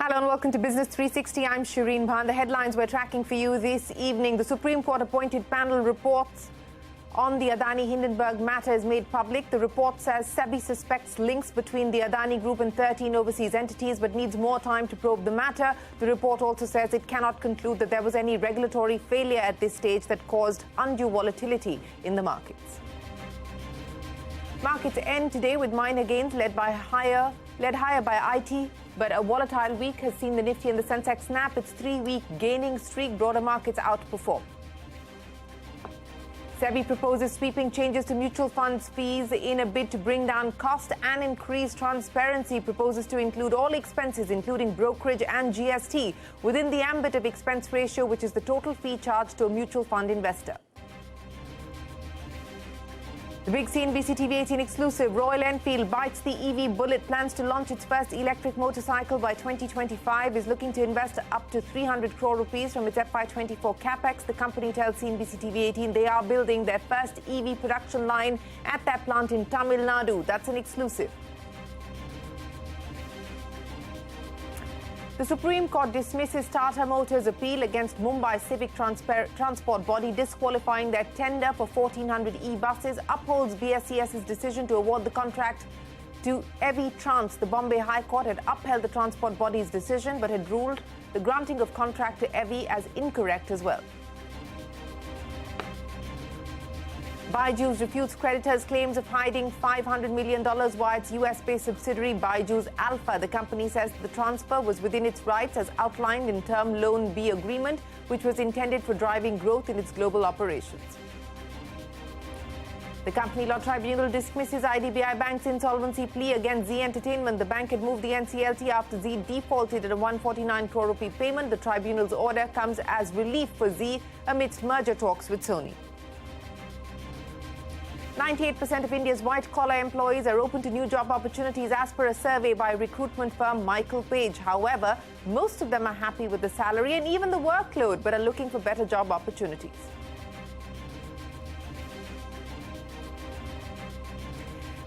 Hello and welcome to Business 360. I'm Shireen Bhan. The headlines we're tracking for you this evening. The Supreme Court appointed panel reports on the Adani Hindenburg matter is made public. The report says SEBI suspects links between the Adani Group and 13 overseas entities but needs more time to probe the matter. The report also says it cannot conclude that there was any regulatory failure at this stage that caused undue volatility in the markets. Markets end today with minor gains led higher by IT, but a volatile week has seen the Nifty and the Sensex snap its 3-week gaining streak. Broader markets outperform. SEBI proposes sweeping changes to mutual funds fees in a bid to bring down cost and increase transparency. Proposes to include all expenses, including brokerage and GST, within the ambit of expense ratio, which is the total fee charged to a mutual fund investor. The big CNBC-TV18 exclusive, Royal Enfield bites the EV bullet, plans to launch its first electric motorcycle by 2025, is looking to invest up to 300 crore rupees from its FY24 capex. The company tells CNBC-TV18 they are building their first EV production line at their plant in Tamil Nadu. That's an exclusive. The Supreme Court dismisses Tata Motors' appeal against Mumbai civic transport body disqualifying their tender for 1,400 e-buses, upholds BSES's decision to award the contract to Evi Trans. The Bombay High Court had upheld the transport body's decision but had ruled the granting of contract to Evi as incorrect as well. Byju's refutes creditors' claims of hiding $500 million via its US-based subsidiary Byju's Alpha. The company says the transfer was within its rights as outlined in Term Loan B agreement, which was intended for driving growth in its global operations. The Company Law Tribunal dismisses IDBI Bank's insolvency plea against Zee Entertainment. The bank had moved the NCLT after Zee defaulted at a 149 crore rupee payment. The tribunal's order comes as relief for Zee amidst merger talks with Sony. 98% of India's white-collar employees are open to new job opportunities as per a survey by recruitment firm Michael Page. However, most of them are happy with the salary and even the workload, but are looking for better job opportunities.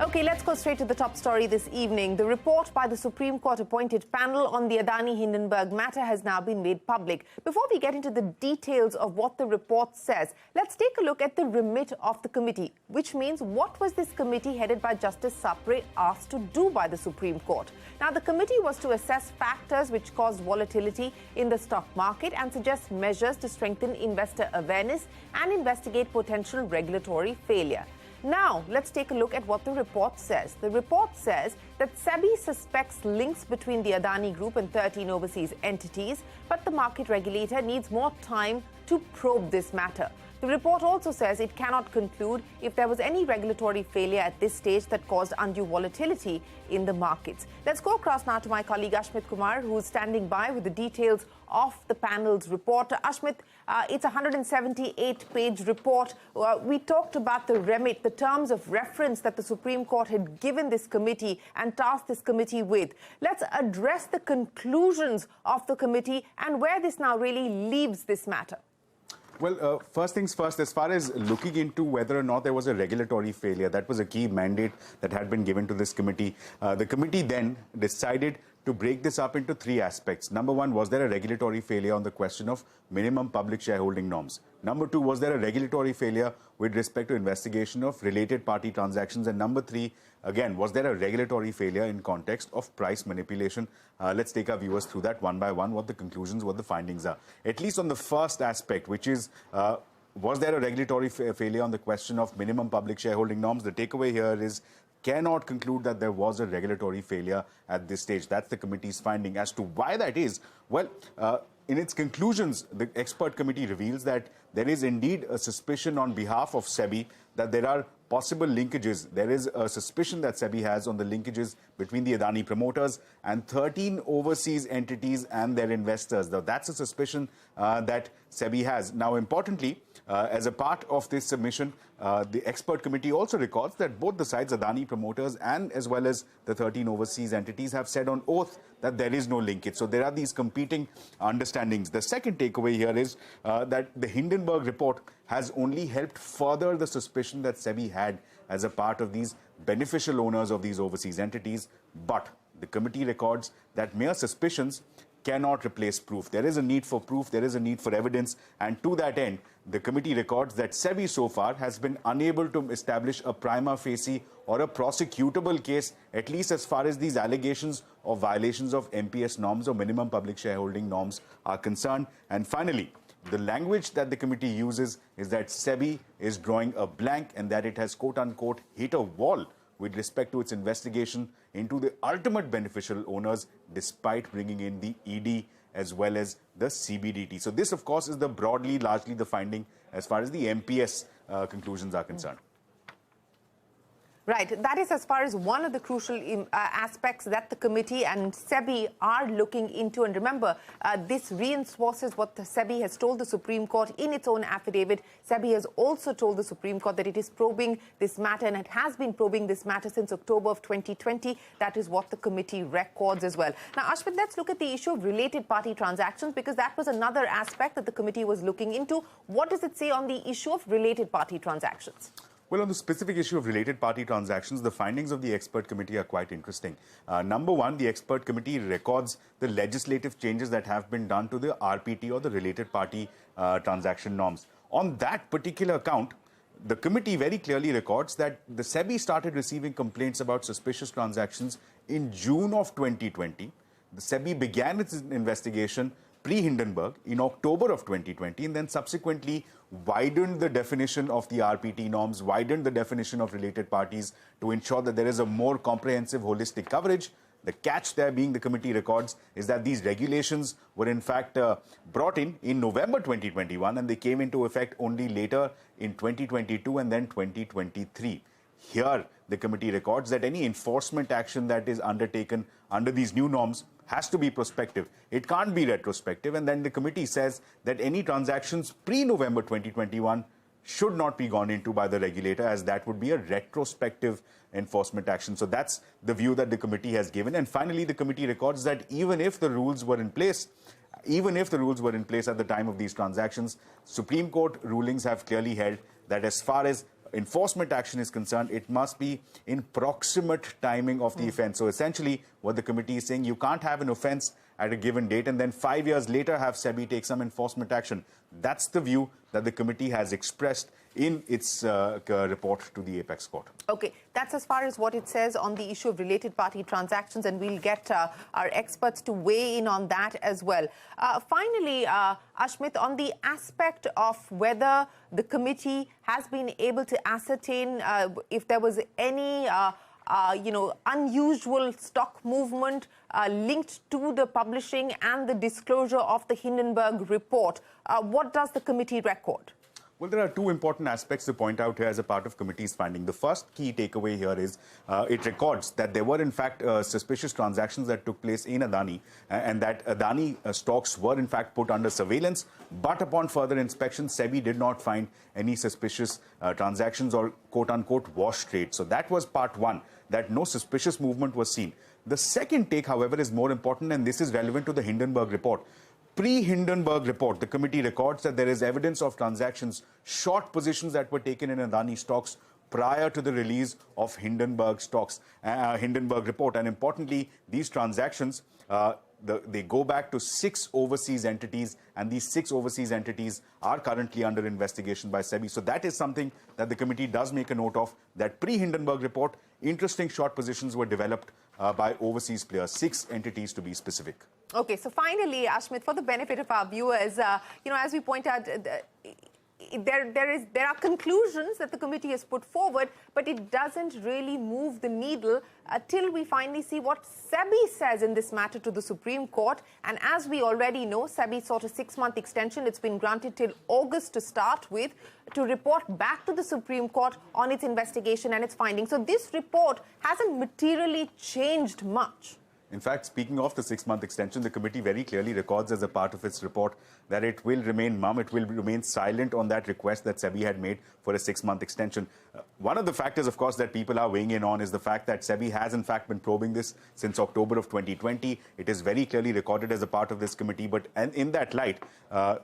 Okay, let's go straight to the top story this evening. The report by the Supreme Court appointed panel on the Adani Hindenburg matter has now been made public. Before we get into the details of what the report says, let's take a look at the remit of the committee, which means what was this committee headed by Justice Sapre asked to do by the Supreme Court? Now, the committee was to assess factors which caused volatility in the stock market and suggest measures to strengthen investor awareness and investigate potential regulatory failure. Now, let's take a look at what the report says. The report says that SEBI suspects links between the Adani Group and 13 overseas entities, but the market regulator needs more time to probe this matter. The report also says it cannot conclude if there was any regulatory failure at this stage that caused undue volatility in the markets. Let's go across now to my colleague Ashmit Kumar, who is standing by with the details of the panel's report. Ashmit, it's a 178-page report. We talked about the remit, the terms of reference that the Supreme Court had given this committee and tasked this committee with. Let's address the conclusions of the committee and where this now really leaves this matter. Well, first things first, as far as looking into whether or not there was a regulatory failure, that was a key mandate that had been given to this committee. The committee then decided to break this up into 3 aspects. Number 1, was there a regulatory failure on the question of minimum public shareholding norms? Number 2, was there a regulatory failure with respect to investigation of related party transactions? And number 3, again, was there a regulatory failure in context of price manipulation? Let's take our viewers through that one by one, what the conclusions, what the findings are. At least on the first aspect, which is, was there a regulatory failure on the question of minimum public shareholding norms? The takeaway here is, cannot conclude that there was a regulatory failure at this stage. That's the committee's finding. As to why that is, well, in its conclusions, the expert committee reveals that there is indeed a suspicion on behalf of SEBI that there are possible linkages. There is a suspicion that SEBI has on the linkages between the Adani promoters and 13 overseas entities and their investors. Now, that's a suspicion that SEBI has. Now, importantly, as a part of this submission, the expert committee also records that both the sides, Adani promoters and as well as the 13 overseas entities, have said on oath that there is no linkage. So there are these competing understandings. The second takeaway here is that the Hindenburg report has only helped further the suspicion that SEBI had as a part of these beneficial owners of these overseas entities. But the committee records that mere suspicions cannot replace proof. There is a need for proof, there is a need for evidence, and to that end, the committee records that SEBI so far has been unable to establish a prima facie or a prosecutable case, at least as far as these allegations of violations of MPS norms or minimum public shareholding norms are concerned. And finally, the language that the committee uses is that SEBI is drawing a blank and that it has quote-unquote hit a wall with respect to its investigation into the ultimate beneficial owners, despite bringing in the ED as well as the CBDT. So this, of course, is the broadly, largely the finding as far as the MPS conclusions are concerned. Right. That is as far as one of the crucial aspects that the committee and SEBI are looking into. And remember, this reinforces what the SEBI has told the Supreme Court in its own affidavit. SEBI has also told the Supreme Court that it is probing this matter, and it has been probing this matter since October of 2020. That is what the committee records as well. Now, Ashwin, let's look at the issue of related party transactions, because that was another aspect that the committee was looking into. What does it say on the issue of related party transactions? Well, on the specific issue of related party transactions, the findings of the expert committee are quite interesting. Number one, the expert committee records the legislative changes that have been done to the RPT or the related party transaction norms. On that particular count, the committee very clearly records that the SEBI started receiving complaints about suspicious transactions in June of 2020. The SEBI began its investigation pre-Hindenburg in October of 2020, and then subsequently widened the definition of the RPT norms, widened the definition of related parties to ensure that there is a more comprehensive, holistic coverage. The catch there being, the committee records, is that these regulations were in fact brought in November 2021, and they came into effect only later in 2022 and then 2023. Here, the committee records that any enforcement action that is undertaken under these new norms has to be prospective. It can't be retrospective. And then the committee says that any transactions pre-November 2021 should not be gone into by the regulator, as that would be a retrospective enforcement action. So that's the view that the committee has given. And finally, the committee records that even if the rules were in place, at the time of these transactions, Supreme Court rulings have clearly held that as far as enforcement action is concerned, it must be in proximate timing of the offense. So essentially, what the committee is saying, you can't have an offense at a given date and then 5 years later have SEBI take some enforcement action. That's the view that the committee has expressed in its report to the Apex Court. Okay, that's as far as what it says on the issue of related party transactions, and we'll get our experts to weigh in on that as well. Finally, Ashmit, on the aspect of whether the committee has been able to ascertain if there was any unusual stock movement linked to the publishing and the disclosure of the Hindenburg report. What does the committee record? Well, there are two important aspects to point out here as a part of committee's finding. The first key takeaway here is it records that there were in fact suspicious transactions that took place in Adani, and that Adani stocks were in fact put under surveillance, but upon further inspection, SEBI did not find any suspicious transactions or quote-unquote wash trade. So that was part one, that no suspicious movement was seen. The second take, however, is more important, and this is relevant to the Hindenburg report. Pre-Hindenburg report, the committee records that there is evidence of transactions, short positions that were taken in Adani stocks prior to the release of Hindenburg report. And importantly, these transactions, they go back to 6 overseas entities, and these 6 overseas entities are currently under investigation by SEBI. So that is something that the committee does make a note of, that pre-Hindenburg report, interesting short positions were developed by overseas players, 6 entities to be specific. Okay, so finally, Ashmit, for the benefit of our viewers, as we point out, there are conclusions that the committee has put forward, but it doesn't really move the needle till we finally see what SEBI says in this matter to the Supreme Court. And as we already know, SEBI sought a 6-month extension. It's been granted till August to start with, to report back to the Supreme Court on its investigation and its findings. So this report hasn't materially changed much. In fact, speaking of the 6-month extension, the committee very clearly records as a part of its report that it will remain mum, it will remain silent on that request that SEBI had made for a 6-month extension. One of the factors, of course, that people are weighing in on is the fact that SEBI has, in fact, been probing this since October of 2020. It is very clearly recorded as a part of this committee. But in that light, the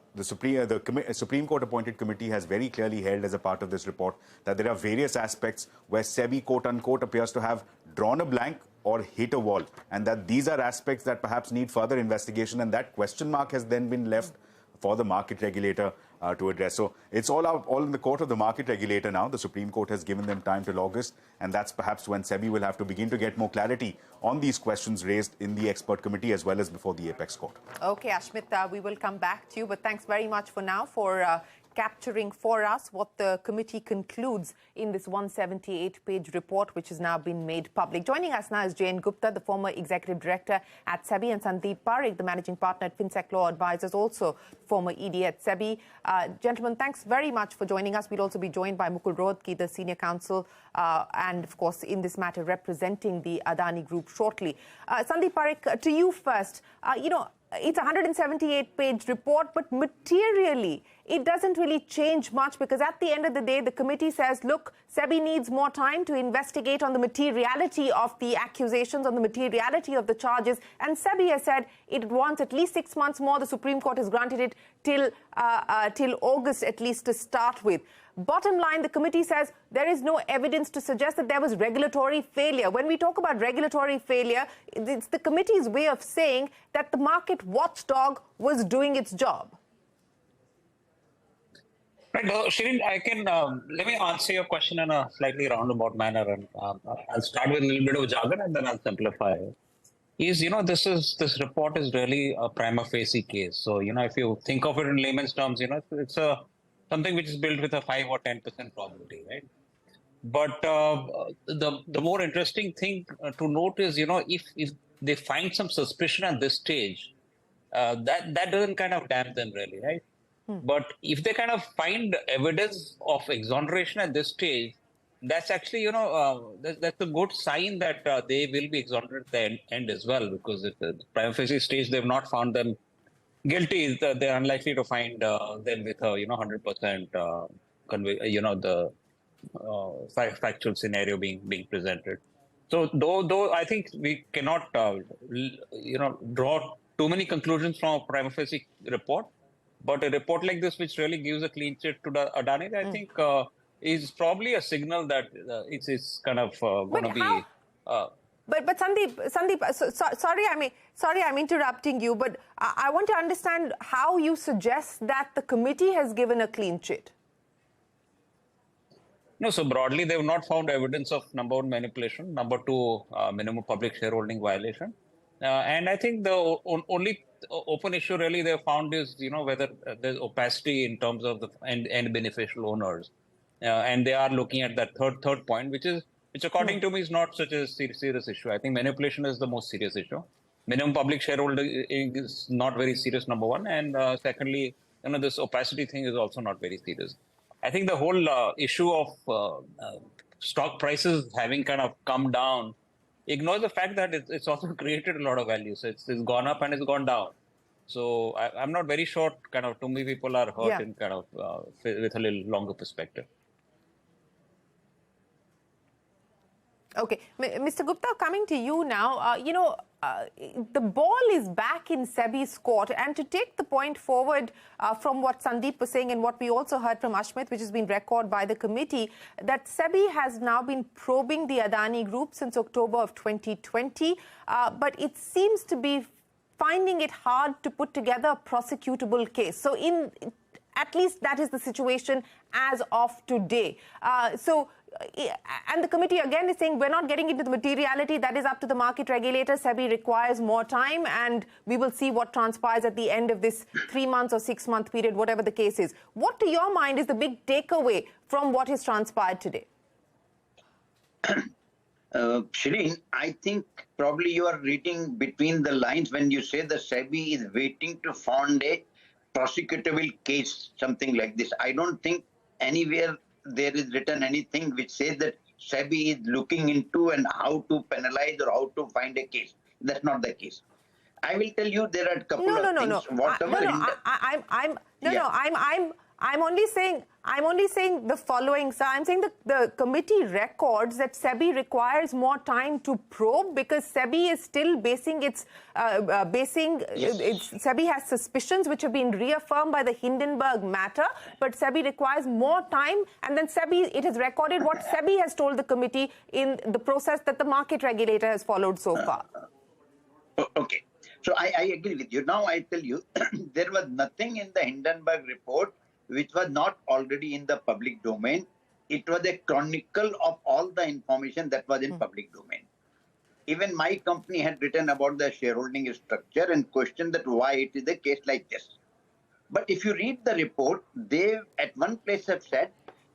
Supreme Court-appointed committee has very clearly held as a part of this report that there are various aspects where SEBI, quote-unquote, appears to have drawn a blank or hit a wall, and that these are aspects that perhaps need further investigation, and that question mark has then been left for the market regulator to address. So it's all in the court of the market regulator now. The Supreme Court has given them time till August, and that's perhaps when SEBI will have to begin to get more clarity on these questions raised in the expert committee as well as before the apex court. Okay, Ashmit, we will come back to you, but thanks very much for now for capturing for us what the committee concludes in this 178-page report, which has now been made public. Joining us now is Jane Gupta, the former executive director at SEBI, and Sandeep Parekh, the managing partner at FinSec Law Advisors, also former ED at SEBI. Gentlemen, thanks very much for joining us. We'll also be joined by Mukul Rohtkey, the senior counsel, and of course, in this matter, representing the Adani Group shortly. Sandeep Parekh, to you first. It's a 178-page report, but materially, it doesn't really change much because at the end of the day, the committee says, look, SEBI needs more time to investigate on the materiality of the accusations, on the materiality of the charges. And SEBI has said it wants at least 6 months more. The Supreme Court has granted it till August, at least to start with. Bottom line, the committee says there is no evidence to suggest that there was regulatory failure. When we talk about regulatory failure, it's the committee's way of saying that the market watchdog was doing its job. Right, Shirin, I can let me answer your question in a slightly roundabout manner, and I'll start with a little bit of jargon and then I'll simplify it. This report is really a prima facie case. So, if you think of it in layman's terms, it's something which is built with a 5 or 10% probability, right? But the more interesting thing to note is, if they find some suspicion at this stage, that doesn't kind of damn them really, right? But if they kind of find evidence of exoneration at this stage, that's actually, that's a good sign that they will be exonerated at the end as well, because at the prima facie stage, they've not found them guilty. They're unlikely to find them with a, 100%, the factual scenario being presented. So though I think we cannot, draw too many conclusions from a prima facie report, but a report like this, which really gives a clean sheet to the Adani, I think is probably a signal that it's kind of going to be. But Sandeep, sorry, I'm interrupting you, but I want to understand how you suggest that the committee has given a clean sheet. No, so broadly, they have not found evidence of, number one, manipulation, number two, minimum public shareholding violation. And I think the only open issue really they found is, whether there's opacity in terms of the end beneficial owners. And they are looking at that third point, which according to me is not such a serious issue. I think manipulation is the most serious issue. Minimum public shareholding is not very serious, number one. And secondly, this opacity thing is also not very serious. I think the whole issue of stock prices having kind of come down ignores the fact that it's also created a lot of value. So it's gone up and it's gone down. So I'm not very sure, kind of, too many people are hurt in kind of with a little longer perspective. Okay, Mr. Gupta, coming to you now, the ball is back in SEBI's court. And to take the point forward from what Sandeep was saying and what we also heard from Ashmit, which has been recorded by the committee, that SEBI has now been probing the Adani Group since October of 2020. But it seems to be finding it hard to put together a prosecutable case. So at least that is the situation as of today. And the committee again is saying we're not getting into the materiality. That is up to the market regulator. SEBI requires more time, and we will see what transpires at the end of this 3 months or 6 month period, whatever the case is. What, to your mind, is the big takeaway from what has transpired today? Shireen, I think probably you are reading between the lines when you say the SEBI is waiting to found a prosecutable case, something like this. I don't think anywhere there is written anything which says that SEBI is looking into and how to penalize or how to find a case. That's not the case. I will tell you there are a couple of things. I'm only saying I'm only saying the following, sir. I'm saying the committee records that SEBI requires more time to probe because SEBI is still basing its SEBI has suspicions which have been reaffirmed by the Hindenburg matter, but SEBI requires more time, and then it has recorded what SEBI has told the committee in the process that the market regulator has followed so far. Okay. So I agree with you. Now I tell you, there was nothing in the Hindenburg report which was not already in the public domain. It was a chronicle of all the information that was in public domain. Even my company had written about the shareholding structure and questioned that why it is a case like this. But if you read the report, they at one place have said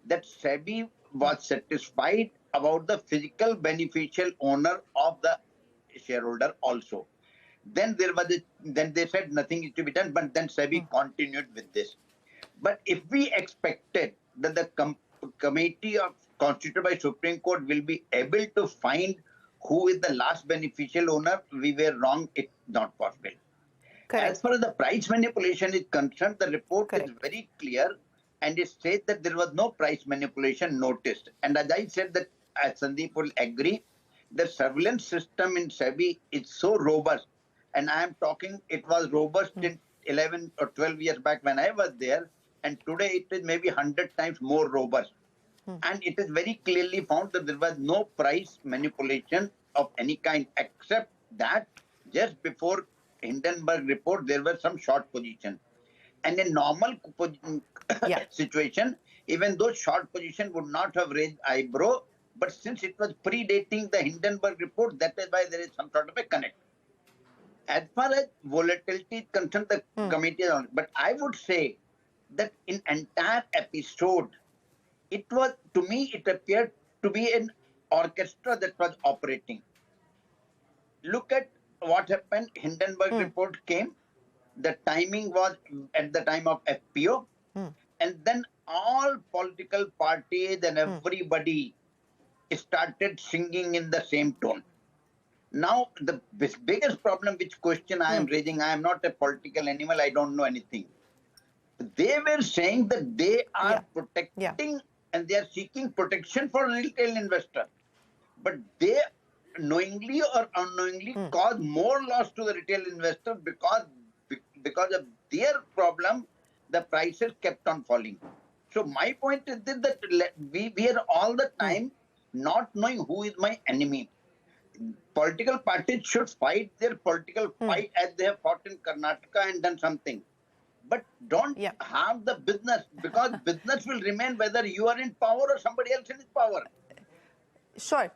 that SEBI was satisfied about the physical beneficial owner of the shareholder also. Then then they said nothing is to be done, but then SEBI continued with this. But if we expected that the committee constituted by Supreme Court will be able to find who is the last beneficial owner, we were wrong. It's not possible. Correct. As far as the price manipulation is concerned, the report Correct. is very clear, and it says that there was no price manipulation noticed. And as I said, that Sandeep will agree, the surveillance system in SEBI is so robust, and I am talking, it was robust in 11 or 12 years back when I was there, and today it is maybe 100 times more robust. And it is very clearly found that there was no price manipulation of any kind, except that just before Hindenburg report, there were some short position. And in normal situation, even though short position would not have raised eyebrow, but since it was predating the Hindenburg report, that is why there is some sort of a connect. As far as volatility is concerned, the committee is on. But I would say that in entire episode, it was, to me, it appeared to be an orchestra that was operating. Look at what happened. Hindenburg report came. The timing was at the time of FPO. And then all political parties and everybody started singing in the same tone. Now, the biggest problem, which question I am raising, I am not a political animal, I don't know anything. They were saying that they are protecting and they are seeking protection for retail investor. But they knowingly or unknowingly cause more loss to the retail investor because of their problem, the prices kept on falling. So my point is this, that we are all the time not knowing who is my enemy. Political parties should fight their political fight as they have fought in Karnataka and done something. But don't have the business, because business will remain whether you are in power or somebody else is in power. Sure.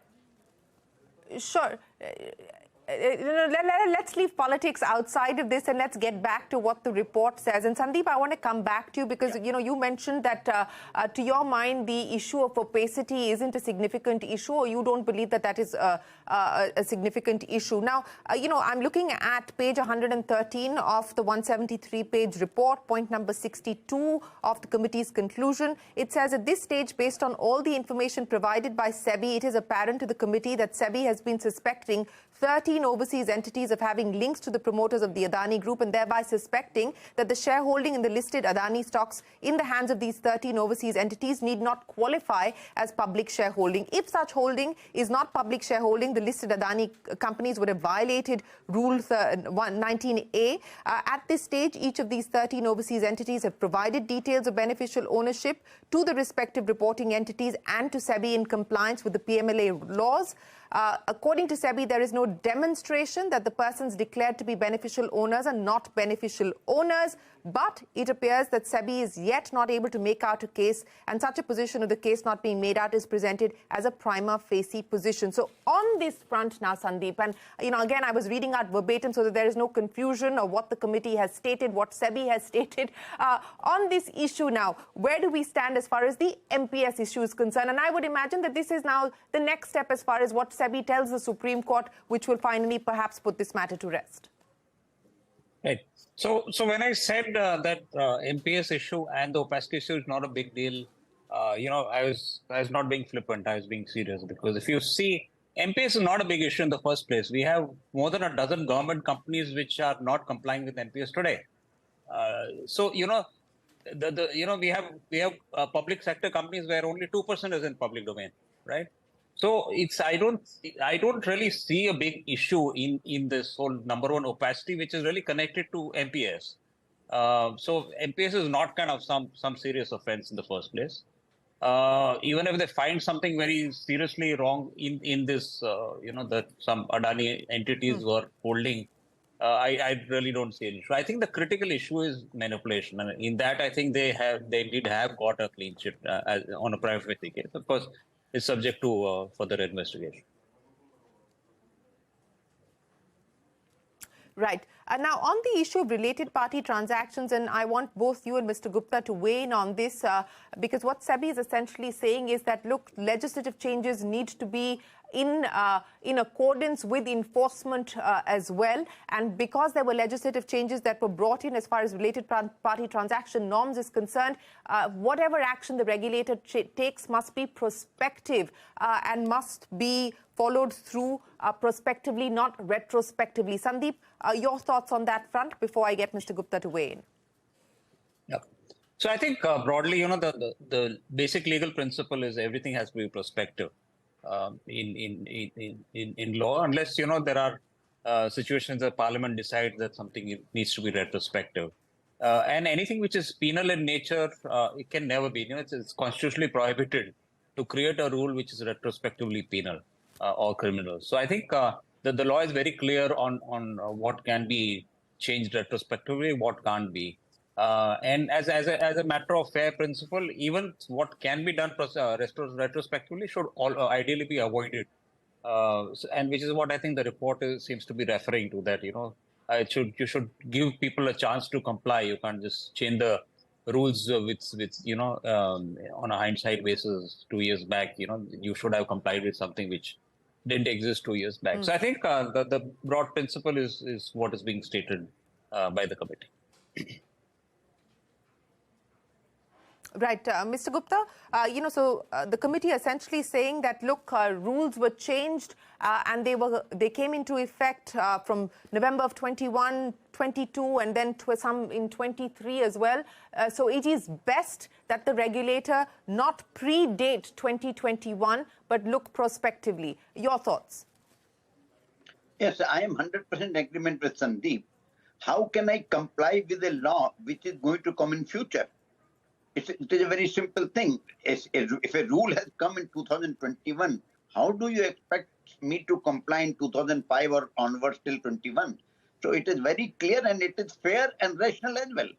Sure. Let's leave politics outside of this and let's get back to what the report says. And Sandeep, I want to come back to you because, you mentioned that to your mind, the issue of opacity isn't a significant issue, or you don't believe that that is a significant issue. Now, I'm looking at page 113 of the 173-page report, point number 62 of the committee's conclusion. It says, at this stage, based on all the information provided by SEBI, it is apparent to the committee that SEBI has been suspecting 13 overseas entities of having links to the promoters of the Adani Group, and thereby suspecting that the shareholding in the listed Adani stocks in the hands of these 13 overseas entities need not qualify as public shareholding. If such holding is not public shareholding, the listed Adani companies would have violated Rule 19A. At this stage, each of these 13 overseas entities have provided details of beneficial ownership to the respective reporting entities and to SEBI in compliance with the PMLA laws. According to SEBI, there is no demonstration that the persons declared to be beneficial owners are not beneficial owners, but it appears that SEBI is yet not able to make out a case, and such a position of the case not being made out is presented as a prima facie position. So on this front now, Sandeep, and again, I was reading out verbatim so that there is no confusion of what the committee has stated, what SEBI has stated. On this issue now, where do we stand as far as the MPS issue is concerned? And I would imagine that this is now the next step as far as what SEBI tells the Supreme Court, which will finally perhaps put this matter to rest. Right. So when I said that MPS issue and the opacity issue is not a big deal, I was not being flippant. I was being serious, because if you see, MPS is not a big issue in the first place. We have more than a dozen government companies which are not complying with MPS today. we have public sector companies where only 2% is in public domain, right? So I don't really see a big issue in this whole number one opacity, which is really connected to MPS. So MPS is not kind of some serious offense in the first place. Even if they find something very seriously wrong in this, that some Adani entities were holding, I really don't see an issue. I think the critical issue is manipulation, and in that I think they did have got a clean sheet on a prima facie case. Of course, it's subject to further investigation. Right. Now, on the issue of related party transactions, and I want both you and Mr. Gupta to weigh in on this, because what SEBI is essentially saying is that, look, legislative changes need to be in accordance with enforcement as well. And because there were legislative changes that were brought in as far as related party transaction norms is concerned, whatever action the regulator takes must be prospective and must be followed through prospectively, not retrospectively. Sandeep, your thoughts on that front before I get Mr. Gupta to weigh in. Yeah. So I think broadly, the basic legal principle is everything has to be prospective in law, unless there are situations that Parliament decides that something needs to be retrospective. And anything which is penal in nature, it can never be. It's constitutionally prohibited to create a rule which is retrospectively penal or criminal. So I think that the law is very clear on what can be changed retrospectively, what can't be. And as a matter of fair principle, even what can be done retrospectively should ideally be avoided. And which is what I think the report seems to be referring to, that you should give people a chance to comply. You can't just change the rules on a hindsight basis 2 years back. You should have complied with something which didn't exist 2 years back. So I think the broad principle is what is being stated by the committee. Right, Mr. Gupta, the committee essentially saying that, look, rules were changed and they came into effect from November of 21, 22, and then some in 23 as well. So it is best that the regulator not predate 2021, but look prospectively. Your thoughts? Yes, I am 100% agreement with Sandeep. How can I comply with a law which is going to come in future? It is a very simple thing. If a rule has come in 2021, how do you expect me to comply in 2005 or onwards till 21? So it is very clear and it is fair and rational as well.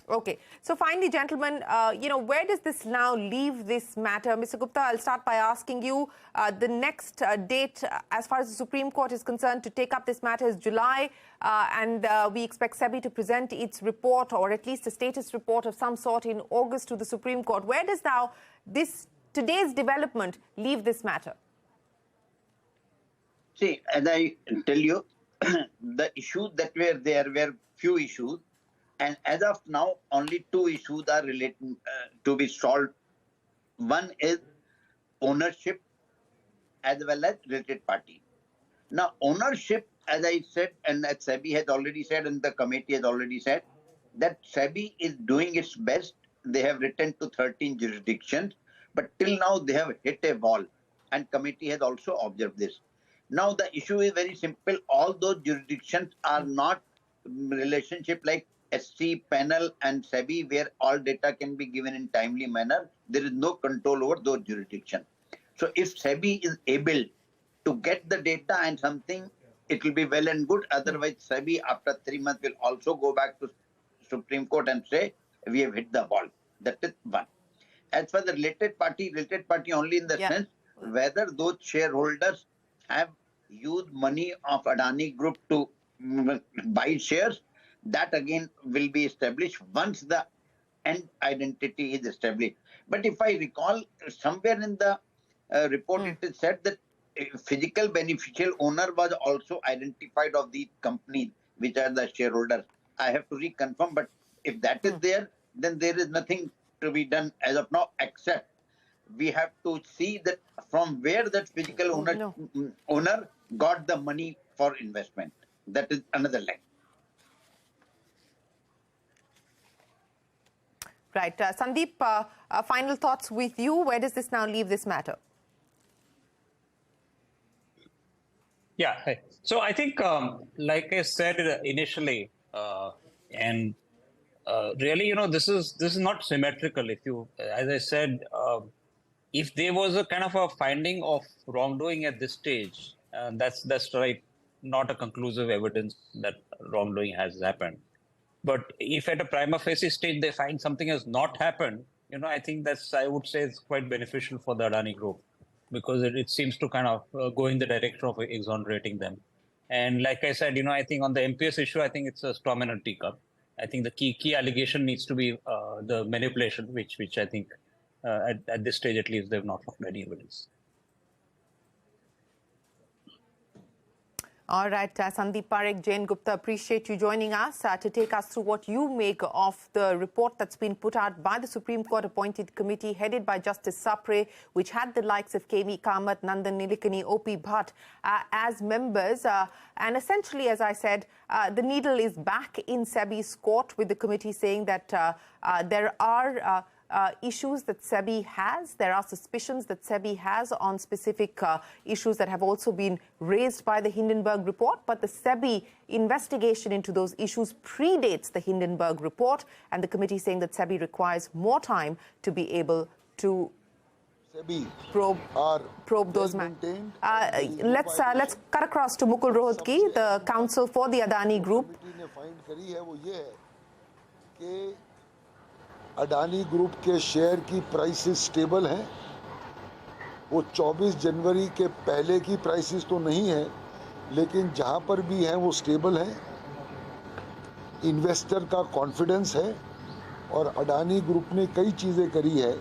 Okay. So finally, gentlemen, where does this now leave this matter? Mr. Gupta, I'll start by asking you, the next date, as far as the Supreme Court is concerned, to take up this matter is July, and we expect SEBI to present its report, or at least a status report of some sort, in August to the Supreme Court. Where does now today's development leave this matter? See, as I tell you, the issues that were there were few issues. And as of now, only two issues are related to be solved. One is ownership as well as related party. Now, ownership, as I said, and as SEBI has already said, and the committee has already said, that SEBI is doing its best. They have written to 13 jurisdictions, but till now they have hit a wall, and committee has also observed this. Now, the issue is very simple. All those jurisdictions are not relationship like SC panel and SEBI, where all data can be given in timely manner. There is no control over those jurisdictions. So if SEBI is able to get the data and something, it will be well and good. Otherwise, SEBI after 3 months will also go back to Supreme Court and say, we have hit the ball. That is one. As for the related party only in the sense whether those shareholders have used money of Adani Group to buy shares, that again will be established once the end identity is established. But if I recall, somewhere in the report it is said that a physical beneficial owner was also identified of these companies which are the shareholders. I have to reconfirm, but if that is there, then there is nothing to be done as of now, except we have to see that from where that physical owner got the money for investment. That is another leg. Right. Sandeep, final thoughts with you. Where does this now leave this matter? Yeah. So I think, like I said initially, and really, this is not symmetrical. If you, as I said, if there was a kind of a finding of wrongdoing at this stage, that's right, not a conclusive evidence that wrongdoing has happened. But if at a prima facie stage they find something has not happened, I think I would say it's quite beneficial for the Adani Group, because it seems to kind of go in the direction of exonerating them. And like I said, I think on the MPS issue, I think it's a storm in a teacup. I think the key allegation needs to be the manipulation, which I think at this stage at least they've not found any evidence. All right, Sandeep Parekh, Jain Gupta, appreciate you joining us to take us through what you make of the report that's been put out by the Supreme Court appointed committee headed by Justice Sapre, which had the likes of K.V. Kamath, Nandan Nilekani, O.P. Bhatt as members. And essentially, as I said, the needle is back in SEBI's court, with the committee saying that there are issues that SEBI has. There are suspicions that SEBI has on specific issues that have also been raised by the Hindenburg report. But the SEBI investigation into those issues predates the Hindenburg report, and the committee saying that SEBI requires more time to be able to probe those matters. Let's cut across to Mukul Rohatgi, the counsel for the Adani Group. Adani group के share की prices stable हैं। वो 24 जनवरी के पहले की prices तो नहीं है, लेकिन जहां पर भी हैं वो स्टेबल हैं। इन्वेस्टर का कॉन्फिडेंस है और अडानी ग्रुप ने कई चीज़ें करी है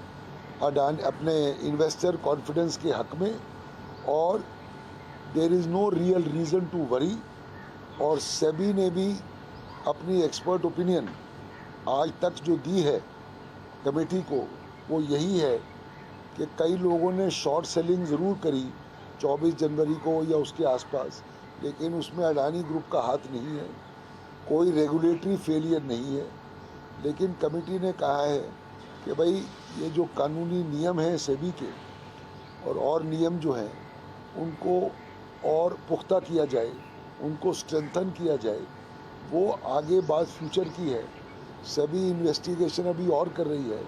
अडानी अपने इन्वेस्टर कॉन्फिडेंस के हक में, और there is no real reason to worry. और सेबी ने भी अपनी एक्सपर्ट ओपिनियन आज तक जो दी है कमेटी को, वो यही है कि कई लोगों ने शॉर्ट सेलिंग ज़रूर करी 24 जनवरी को या उसके आसपास, लेकिन उसमें अडानी ग्रुप का हाथ नहीं है, कोई रेगुलेटरी फेलियर नहीं है। लेकिन कमेटी ने कहा है कि भाई ये जो कानूनी नियम हैं सेबी के और नियम जो हैं उनको और पुख्ता किया जाए, उनको स्ट्रेंथन किया जाए। वो आगे बात फ्यूचर की है। सभी इन्वेस्टिगेशन अभी और कर रही है,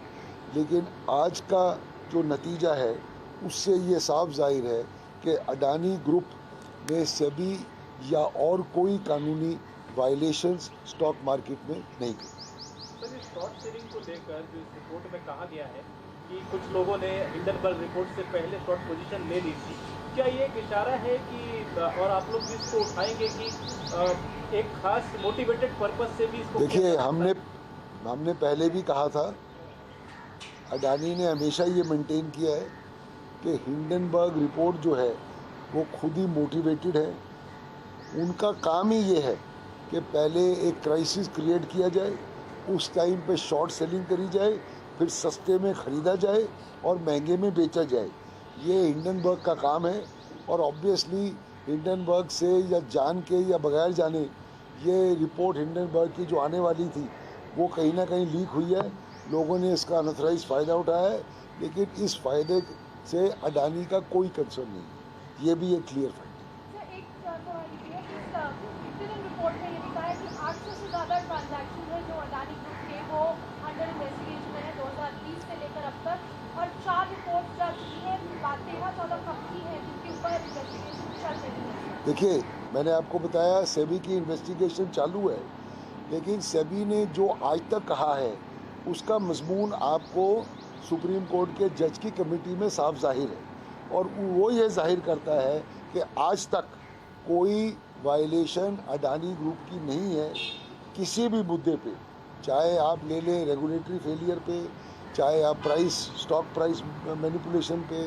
लेकिन आज का जो नतीजा है उससे ये साफ जाहिर है कि अडानी ग्रुप ने सेबी या और कोई कानूनी वायलेशंस स्टॉक मार्केट में नहीं की। सर, इस शॉर्ट सेलिंग को लेकर जो इस रिपोर्ट में कहा गया है कि कुछ लोगों ने हिंडनबर्ग रिपोर्ट से पहले शॉर्ट पोजीशन ले ली थी, क्या ये एक इशारा है कि और आप लोग भी इसको उठाएंगे कि एक खास मोटिवेटेड पर्पस से भी इसको? देखिए, हमने पहले भी कहा था, अडानी ने हमेशा ये मेंटेन किया है कि हिंडनबर्ग रिपोर्ट जो है वो खुद ही मोटिवेटेड है। उनका काम ही ये है कि पहले एक क्राइसिस क्रिएट किया जाए, उस टाइम पे शॉर्ट सेलिंग करी जाए, फिर सस्ते में ख़रीदा जाए और महंगे में बेचा जाए। ये हिंडनबर्ग का काम है, और ऑब्वियसली हिंडनबर्ग से या जान के या बगैर जाने ये रिपोर्ट हिंडनबर्ग की जो आने वाली थी वो कहीं ना कहीं लीक हुई है। लोगों ने इसका अनऑथराइज्ड फ़ायदा उठाया है, लेकिन इस फ़ायदे से अडानी का कोई कंसर्न नहीं है। ये भी एक क्लियर फैक्ट है। एक रिपोर्ट में ये लिखा है कि 800 से ज़्यादा ट्रांजैक्शन है जो अडानी ग्रुप के वो अंडर इन्वेस्टिगेशन है 2020 से लेकर अब तक, और 4 रिपोर्ट जा चुकी है। 13-14 कंपनी है जिनके ऊपर इन्वेस्टिगेशन चल रही है। देखिए, मैंने आपको बताया सेबी की इन्वेस्टिगेशन चालू है, लेकिन सेबी ने जो आज तक कहा है उसका मजमून आपको सुप्रीम कोर्ट के जज की कमेटी में साफ जाहिर है, और वो ये जाहिर करता है कि आज तक कोई वायलेशन अडानी ग्रुप की नहीं है किसी भी मुद्दे पे। चाहे आप ले लें रेगुलेटरी फेलियर पे, चाहे आप स्टॉक प्राइस मैनिपुलेशन पे,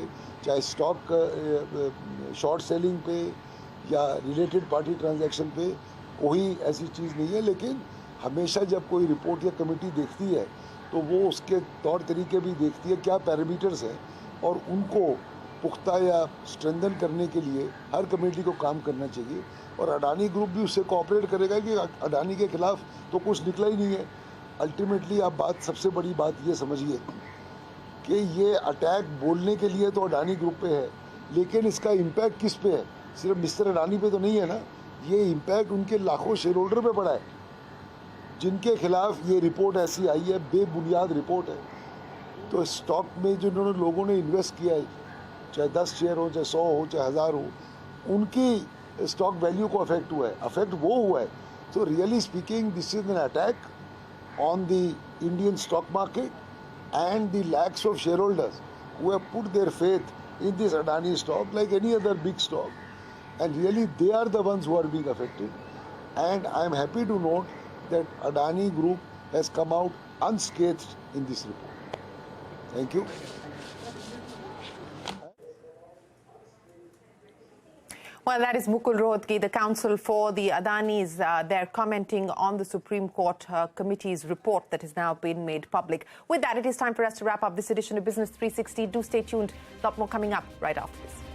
चाहे स्टॉक शॉर्ट सेलिंग पे या रिलेटेड पार्टी ट्रांजैक्शन पे, कोई ऐसी चीज़ नहीं है। लेकिन हमेशा जब कोई रिपोर्ट या कमेटी देखती है तो वो उसके तौर तरीके भी देखती है, क्या पैरामीटर्स हैं, और उनको पुख्ता या स्ट्रेंथन करने के लिए हर कमेटी को काम करना चाहिए। और अडानी ग्रुप भी उससे कोऑपरेट करेगा कि अडानी के खिलाफ तो कुछ निकला ही नहीं है, अल्टीमेटली आप बात सबसे बड़ी बात ये समझिए कि ये अटैक बोलने के लिए तो अडानी ग्रुप पे है, लेकिन इसका इम्पैक्ट किस पे है? सिर्फ मिस्टर अडानी पे तो नहीं है ना, ये इम्पैक्ट उनके लाखों शेयर होल्डर पे पड़ा है, जिनके खिलाफ ये रिपोर्ट ऐसी आई है, बेबुनियाद रिपोर्ट है। तो स्टॉक में जिन्होंने लोगों ने इन्वेस्ट किया है, चाहे 10 शेयर हो, चाहे 100 हो, चाहे 1000 हो, उनकी स्टॉक वैल्यू को अफेक्ट हुआ है, अफेक्ट वो हुआ है। तो really speaking this is an attack on the Indian stock market and the lakhs of shareholders who have put their faith in this Adani stock like any other big stock, and really they are the ones who are being affected. And I am happy to note that Adani Group has come out unscathed in this report. Thank you. Well, that is Mukul Rohatgi, the counsel for the Adanis. They're commenting on the Supreme Court committee's report that has now been made public. With that, it is time for us to wrap up this edition of Business 360. Do stay tuned. A lot more coming up right after this.